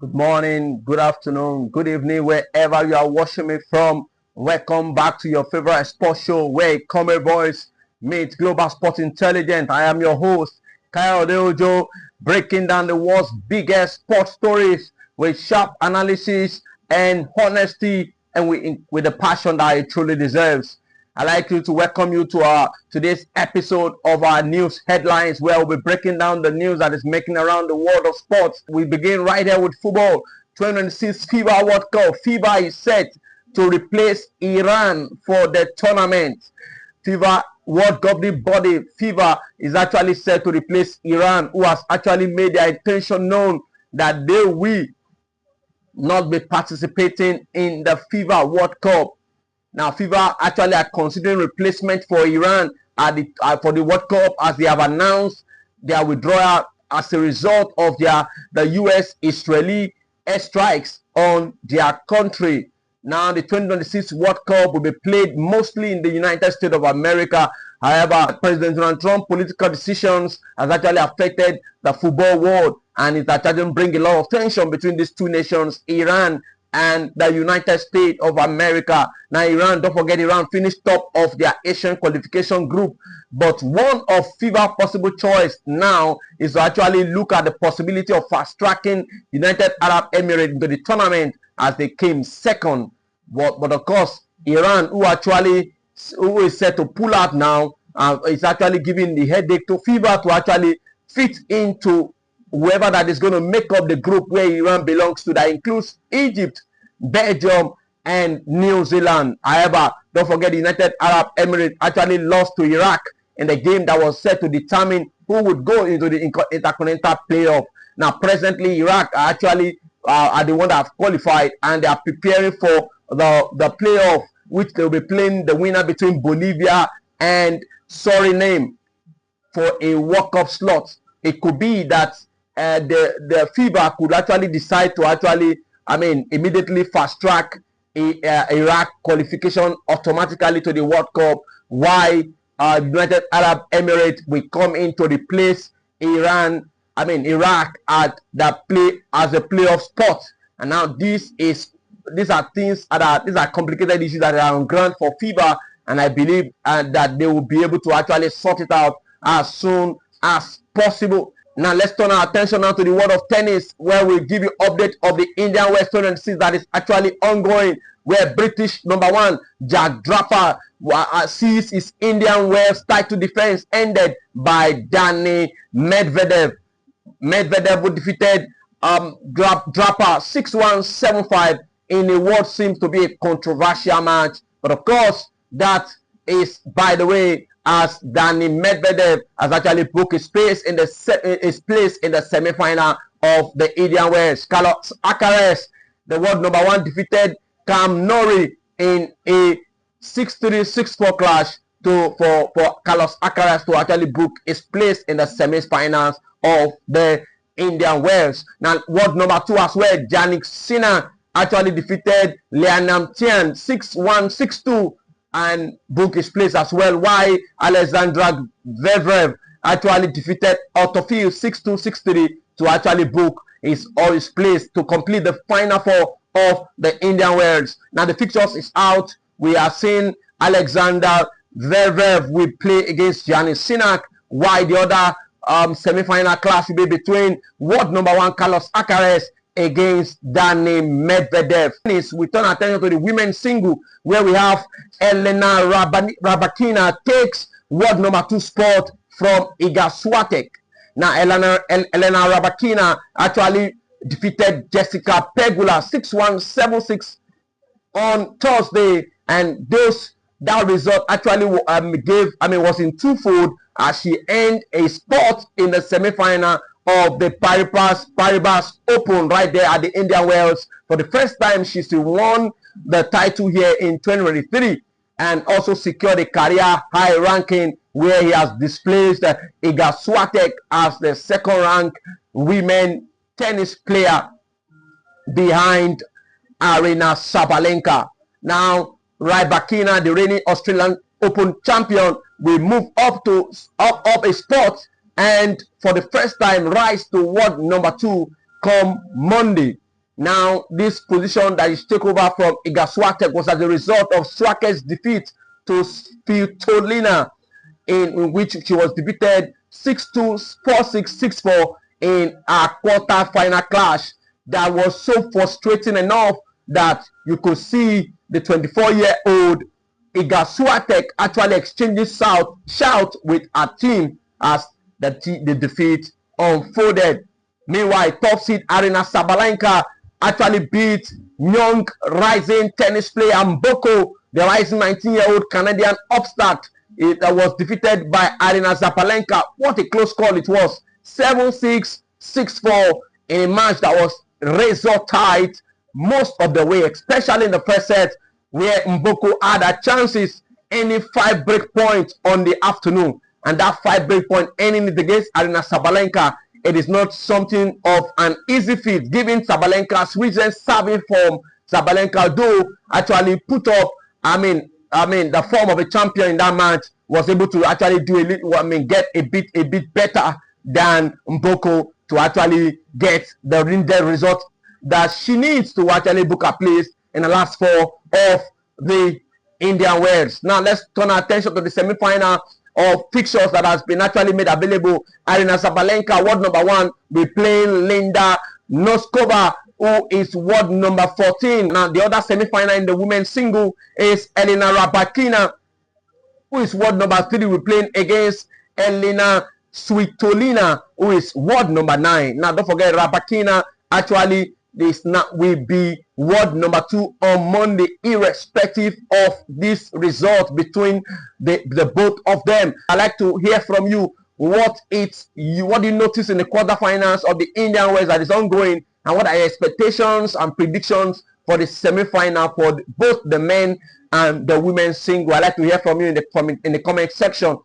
Good morning, good afternoon, good evening, wherever you are watching me from. Welcome back to your favorite sports show where Comer Boys meet Global Sport Intelligence. I am your host, Kyle Deojo, breaking down the world's biggest sports stories with sharp analysis and honesty and with the passion that it truly deserves. I'd like to welcome you to our today's episode of our news headlines, where we'll be breaking down the news that is making around the world of sports. We begin right here with football. 2026 FIFA World Cup. FIFA is set to replace Iran for the tournament. FIFA World Governing Body, FIFA, is actually set to replace Iran, who has actually made their intention known that they will not be participating in the FIFA World Cup. Now, FIFA actually are considering replacement for Iran for the World Cup, as they have announced their withdrawal as a result of the U.S.-Israeli airstrikes on their country. Now, the 2026 World Cup will be played mostly in the United States of America. However, President Donald Trump's political decisions has actually affected the football world, and it's actually bringing a lot of tension between these two nations, Iran and the United States of America. Now, Iran, don't forget, Iran finished top of their Asian qualification group. But one of FIFA possible choice now is to actually look at the possibility of fast-tracking United Arab Emirates into the tournament, as they came second. But of course, Iran, who is set to pull out now, is actually giving the headache to FIFA to actually fit into whoever that is going to make up the group where Iran belongs to, that includes Egypt, Belgium, and New Zealand. However, don't forget, the United Arab Emirates actually lost to Iraq in the game that was set to determine who would go into the intercontinental playoff. Now, presently, Iraq actually are the one that have qualified, and they are preparing for the playoff, which they will be playing the winner between Bolivia and Suriname for a World Cup slot. It could be that the FIFA could actually decide to immediately fast track Iraq qualification automatically to the World Cup, while United Arab Emirates will come in to replace Iraq at the playoff spot. And now these are complicated issues that are on ground for FIFA, and I believe that they will be able to actually sort it out as soon as possible. Now, let's turn our attention now to the world of tennis, where we'll give you update of the Indian Wells 2026 that is actually ongoing, where British number one Jack Draper sees his Indian Wells title defense ended by Danny Medvedev. Medvedev who defeated Draper 6-1, 7-5 in what seems to be a controversial match. But of course, that is, by the way, as Danny Medvedev has actually booked his place in the semi-final of the Indian Wells. Carlos Alcaraz, the world number one, defeated Cam Norrie in a 6-3, 6-4 clash for Carlos Alcaraz to actually book his place in the semi-finals of the Indian Wells. Now, world number two as well, Jannik Sinner actually defeated Lianam Tian 6-1, 6-2. and book his place as well, while Alexandra Zverev actually defeated Autofield 6-2, 6-3 to actually book his place to complete the final four of the Indian Wells. Now the fixtures is out. We are seeing Alexander Zverev will play against Jannik Sinner, while the other semi-final clash will be between world number one Carlos Alcaraz against Danny Medvedev. We turn attention to the women's single, where we have Elena Rybakina takes world number two spot from Iga Swiatek. Now, Elena Rybakina actually defeated Jessica Pegula 6-1, 7-6 on Thursday, and that result actually was in twofold, as she earned a spot in the semi-final of the Paribas Open right there at the Indian Wells. For the first time, she's won the title here in 2023, and also secured a career high ranking, where he has displaced Iga Swiatek as the second-ranked women tennis player behind Arina Sabalenka. Now, Rybakina, the reigning Australian Open champion, will move up a spot, and for the first time rise to world number two come Monday. Now, this position that is taken over from Iga Swiatek was as a result of Swiatek's defeat to Svitolina, in which she was defeated 6-2, 4-6, 6-4 in a quarter-final clash. That was so frustrating enough that you could see the 24-year-old Iga Swiatek actually exchanging shout with her team as the defeat unfolded. Meanwhile, top seed Aryna Sabalenka actually beat young rising tennis player Mboko, the rising 19-year-old Canadian upstart. It was defeated by Aryna Sabalenka. What a close call it was. 7-6, 6-4 in a match that was razor tight most of the way, especially in the first set, where Mboko had a chances any 5 break points on the afternoon. And that 5 break point ending it against Aryna Sabalenka, it is not something of an easy feat, given Sabalenka's recent serving form. Sabalenka, though, actually put up, the form of a champion in that match, was able to actually do a little, get a bit better than Mboko to actually get the result that she needs to actually book a place in the last 4 of the Indian Wells. Now let's turn our attention to the semi-final of fixtures that has been actually made available. Aryna Sabalenka, world number 1, will be playing Linda Noskova, who is world number 14. Now the other semi-final in the women's single is Elena Rybakina, who is world number 3, will be playing against Elena Svitolina, who is world number 9. Now don't forget, Rybakina actually will be world number 2 on Monday, irrespective of this result between the both of them. I'd like to hear from you. What do you notice in the quarterfinals of the Indian Wells that is ongoing, and what are your expectations and predictions for the semi-final for both the men and the women's single? I'd like to hear from you in the comment section.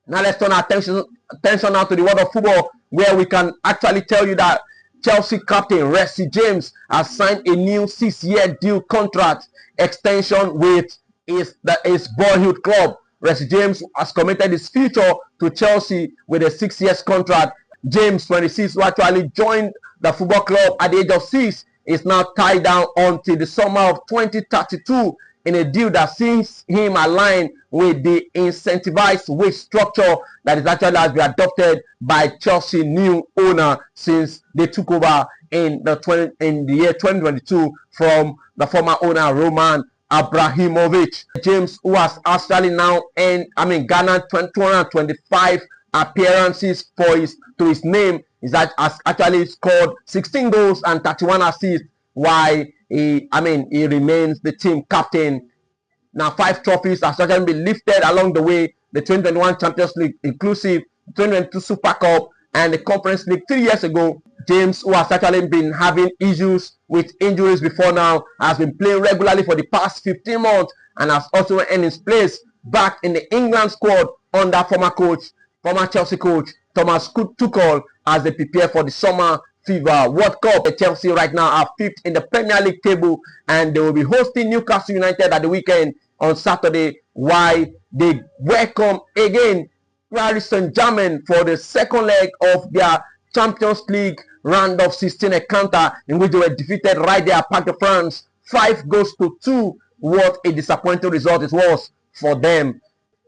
Now let's turn our attention now to the world of football, where we can actually tell you that Chelsea captain Reece James has signed a new 6-year deal contract extension with his boyhood club. Reece James has committed his future to Chelsea with a 6-year contract. James, 26, who actually joined the football club at the age of 6, is now tied down until the summer of 2032 in a deal that sees him aligned with the incentivized wage structure that is actually has been adopted by Chelsea new owner since they took over in the year 2022 from the former owner Roman Abramovich. James, who has actually now garnered 225 appearances to his name, has actually scored 16 goals and 31 assists, while he remains the team captain. Now 5 trophies have certainly been lifted along the way: the 2021 Champions League inclusive, 2022 Super Cup, and the Conference League 3 years ago. James, who has actually been having issues with injuries before now, has been playing regularly for the past 15 months and has also earned his place back in the England squad under former Chelsea coach Thomas Tuchel as they prepare for the summer FIFA World Cup. Chelsea right now are 5th in the Premier League table, and they will be hosting Newcastle United at the weekend on Saturday, while they welcome again Paris Saint-Germain for the second leg of their Champions League round of 16 encounter, in which they were defeated right there at Parc de France 5-2. What a disappointing result it was for them.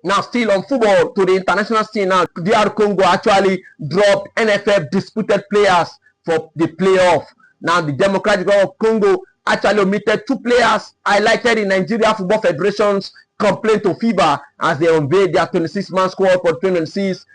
Now, still on football, to the international scene now, DR Congo actually dropped NFF-disputed players for the playoff. Now, the Democratic Republic of Congo actually omitted 2 players highlighted in Nigeria Football Federation's complaint to FIBA as they unveiled their 26-man squad for 2026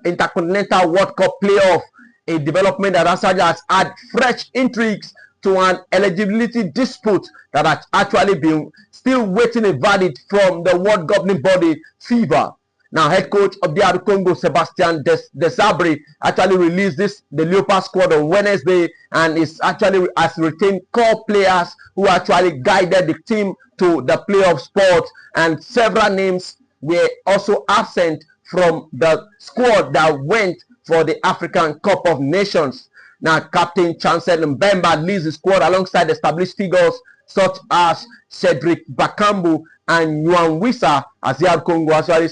Intercontinental World Cup playoff, a development that has had fresh intrigues to an eligibility dispute that has actually been still waiting a verdict from the world governing body FIBA. Now, head coach of DR Congo, Sebastian Desabre, actually released the Leopard squad on Wednesday, and has retained core players who actually guided the team to the playoff spot, and several names were also absent from the squad that went for the African Cup of Nations. Now, Captain Chancellor Mbemba leads the squad alongside established figures such as Cedric Bakambu and Yuan Wissa, as DR Congo actually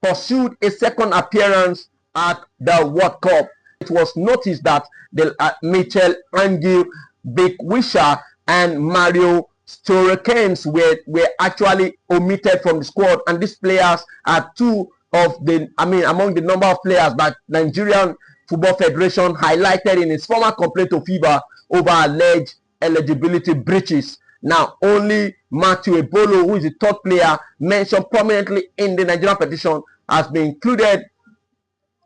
pursued a second appearance at the World Cup. it was noticed that the Michel Angel, Vic Wisha, and Mario Storakens were actually omitted from the squad, and these players are two of the, among the number of players that Nigerian Football Federation highlighted in its former complaint to FIBA over alleged eligibility breaches. Now, only Matthew Ebolo, who is the third player mentioned prominently in the Nigerian petition, has been included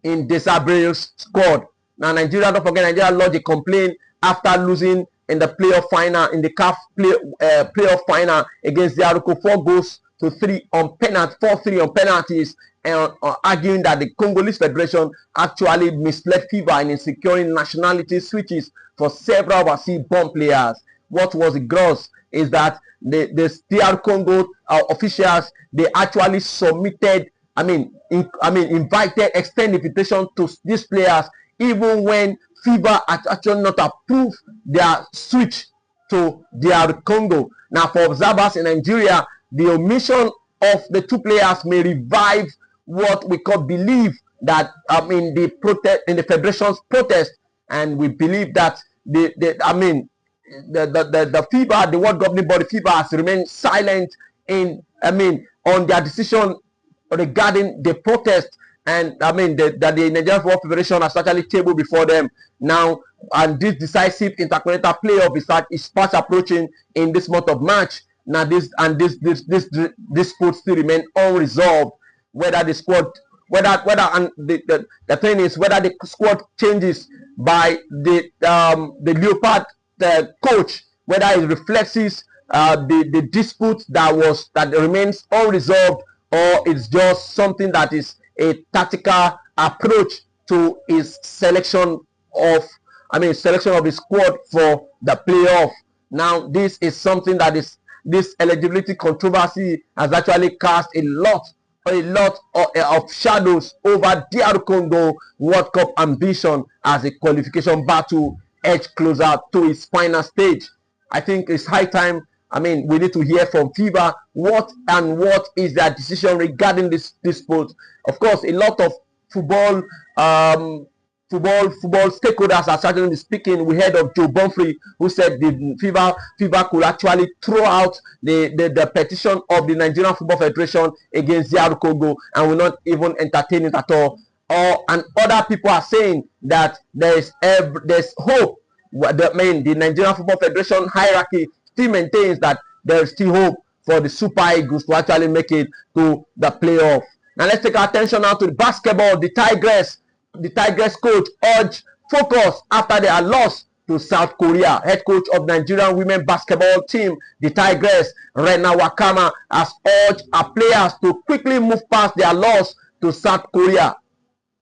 in Desabre's squad. Now, Nigeria, don't forget, Nigeria lodged a complaint after losing in the playoff final, in the CAF playoff final against the Aruko 4-3 on penalty, 4-3 on penalties, and arguing that the Congolese Federation actually misled FIBA in securing nationality switches for several overseas born players. What was the gross is that the DR Congo officials, they actually submitted, invited, extended invitation to these players, even when FIBA had actually not approved their switch to DR Congo. Now, for observers in Nigeria, the omission of the two players may revive what we could believe that the protest, in the federation's protest, and we believe that the FIBA, the world governing body FIBA, has remained silent in on their decision regarding the protest, and that the Nigerian Football Federation has actually tabled before them now, and this decisive intercontinental playoff is fast approaching in this month of March. Now, this dispute still remain unresolved. Whether the squad, the thing is whether the squad changes by the Leopard coach, whether it reflects the dispute that remains unresolved, or it's just something that is a tactical approach to his selection of the squad for the playoff. Now, this is something that this eligibility controversy has actually cast a lot of shadows over DR Congo World Cup ambition as a qualification battle edged closer to its final stage. I think it's high time. We need to hear from FIBA what is their decision regarding this dispute. Of course, a lot of football stakeholders are certainly speaking. We heard of Joe Bonfrey, who said the FIBA could actually throw out the petition of the Nigerian Football Federation against DR Congo and will not even entertain it at all. And other people are saying that there's hope. The Nigerian Football Federation hierarchy still maintains that there's still hope for the Super Eagles to actually make it to the playoff. Now, let's take our attention now to the basketball. The Tigress coach urged focus after their loss to South Korea. Head coach of Nigerian women basketball team, the Tigress, Rena Wakama, has urged her players to quickly move past their loss to South Korea.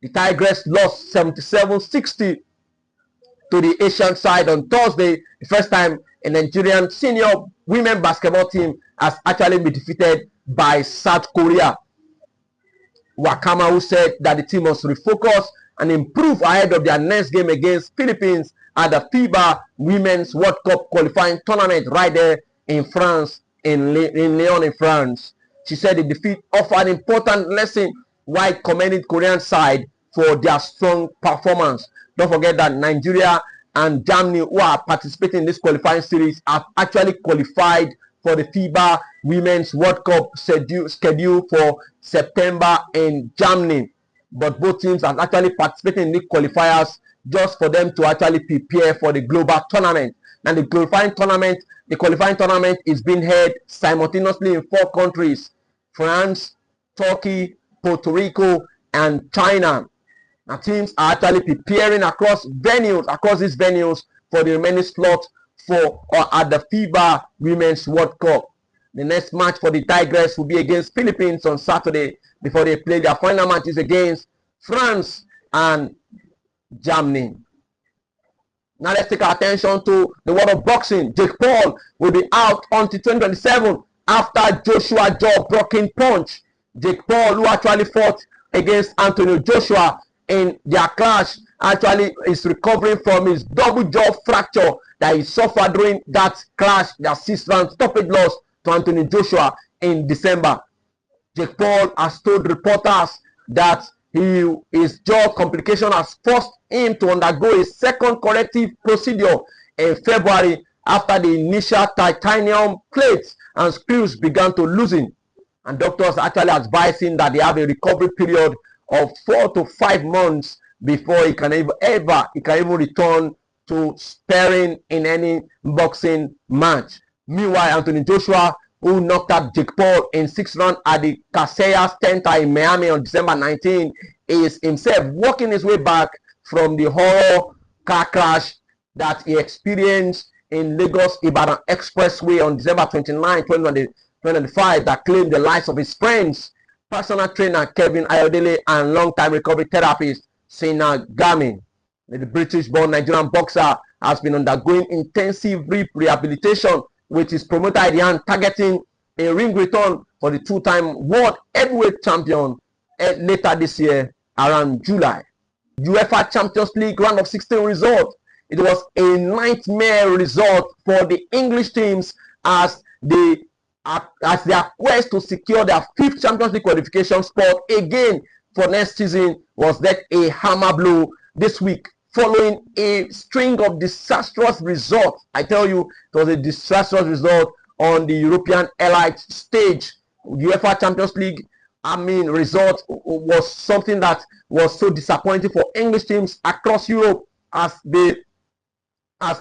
The Tigress lost 77-60 to the Asian side on Thursday, the first time a Nigerian senior women basketball team has actually been defeated by South Korea. Wakama, who said that the team must refocus and improve ahead of their next game against Philippines at the FIBA Women's World Cup qualifying tournament right there in France, in Lyon, in France. She said the defeat offered an important lesson while commending Korean side for their strong performance. Don't forget that Nigeria and Germany, who are participating in this qualifying series, have actually qualified for the FIBA Women's World Cup scheduled for September in Germany. But both teams are actually participating in the qualifiers just for them to actually prepare for the global tournament. Now, the qualifying tournament is being held simultaneously in 4 countries: France, Turkey, Puerto Rico, and China. Now, teams are actually preparing across these venues for the remaining slot at the FIBA Women's World Cup. The next match for the Tigress will be against Philippines on Saturday before they play their final matches against France and Germany. Now, let's take our attention to the world of boxing. Jake Paul will be out until 2027 after Joshua jaw broken punch. Jake Paul, who actually fought against Anthony Joshua in their clash, actually is recovering from his double jaw fracture that he suffered during that clash, that 6-round stoppage loss to Anthony Joshua in December. Jake Paul has told reporters that His jaw complication has forced him to undergo a second corrective procedure in February after the initial titanium plates and screws began to loosen. And doctors actually advising that they have a recovery period of 4 to 5 months before he can even return to sparring in any boxing match. Meanwhile, Anthony Joshua, who knocked out Jake Paul in 6th round at the Casillas Center in Miami on December 19, is himself working his way back from the horror car crash that he experienced in Lagos Ibadan Expressway on December 29, 2025, that claimed the lives of his friends, personal trainer Kevin Ayodele, and long-time recovery therapist Sina Gamin. The British-born Nigerian boxer has been undergoing intensive rehabilitation with his promoter Iran targeting a ring return for the two-time world heavyweight champion later this year around July. UEFA Champions League round of 16 result. It was a nightmare result for the English teams as their quest to secure their 5th Champions League qualification spot again for next season was that a hammer blow this week, following a string of disastrous results. I tell you, it was a disastrous result on the European elite stage. UEFA Champions League, result was something that was so disappointing for English teams across Europe as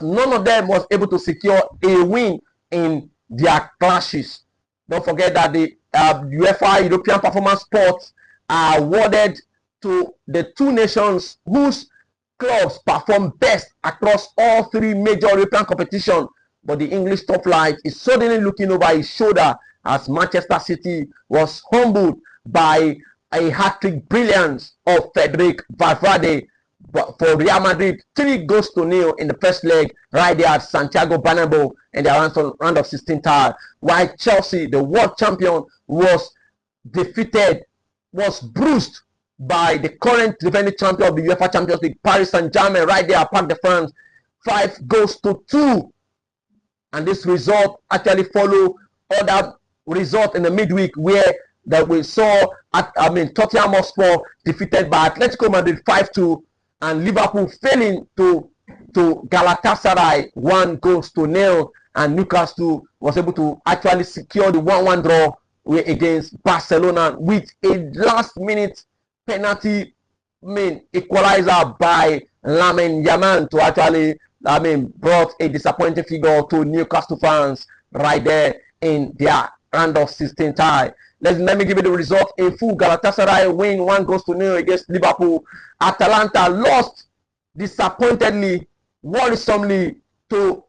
none of them was able to secure a win in their clashes. Don't forget that the UEFA European Performance Sports are awarded to the 2 nations whose clubs perform best across all 3 major European competitions. But the English top flight is suddenly looking over his shoulder as Manchester City was humbled by a hat-trick brilliance of Frederic Valverde for Real Madrid, 3-0 in the first leg right there at Santiago Bernabeu in the round of 16 tie, while Chelsea, the world champion, was bruised by the current defending champion of the UEFA Champions League, Paris Saint-Germain, right there at Parc de France, 5-2. And this result actually followed other results in the midweek where that we saw Tottenham Hotspur defeated by Atletico Madrid 5-2, and Liverpool failing to Galatasaray 1-0, and Newcastle was able to actually secure the 1-1 draw against Barcelona with a last-minute penalty equalizer by Lamine Yamal to actually brought a disappointing figure to Newcastle fans right there in their round of 16 tie. Let me give you the result in full. Galatasaray win 1-0 against Liverpool. Atalanta lost disappointingly, worrisomely to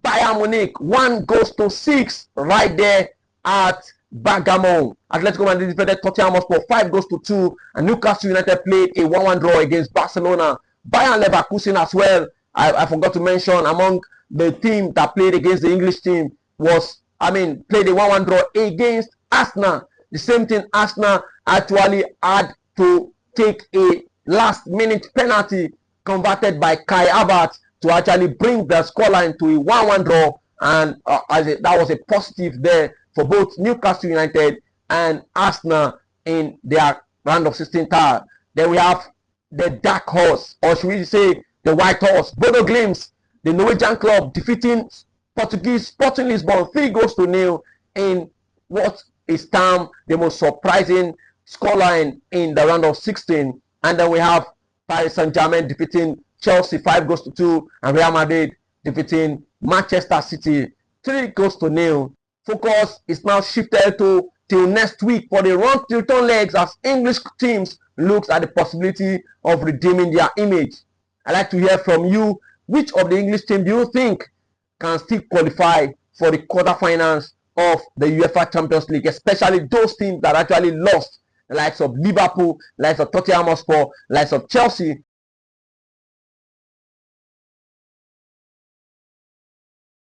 Bayern Munich 1-6 right there at Bergamo. Atletico Madrid defeated Tottenham Hotspur 5-2, and Newcastle United played a 1-1 draw against Barcelona. Bayern Leverkusen as well, I forgot to mention, among the team that played against the English team was, played a 1-1 draw against Arsenal. The same thing, Arsenal actually had to take a last-minute penalty converted by Kai Havertz to actually bring the scoreline to a 1-1 draw, and that was a positive there for both Newcastle United and Arsenal in their round of 16 tie. Then we have the dark horse, or should we say the white horse, Bodo Glimt, the Norwegian club, defeating Portuguese Sporting Lisbon 3-0 in what is termed the most surprising scoreline in the round of 16. And then we have Paris Saint-Germain defeating Chelsea 5-2, and Real Madrid defeating Manchester City 3-0. Focus is now shifted till next week for the return legs as English teams looks at the possibility of redeeming their image. I'd like to hear from you. Which of the English teams do you think can still qualify for the quarterfinals of the UEFA Champions League, especially those teams that actually lost, the likes of Liverpool, the likes of Tottenham Hotspur, the likes of Chelsea,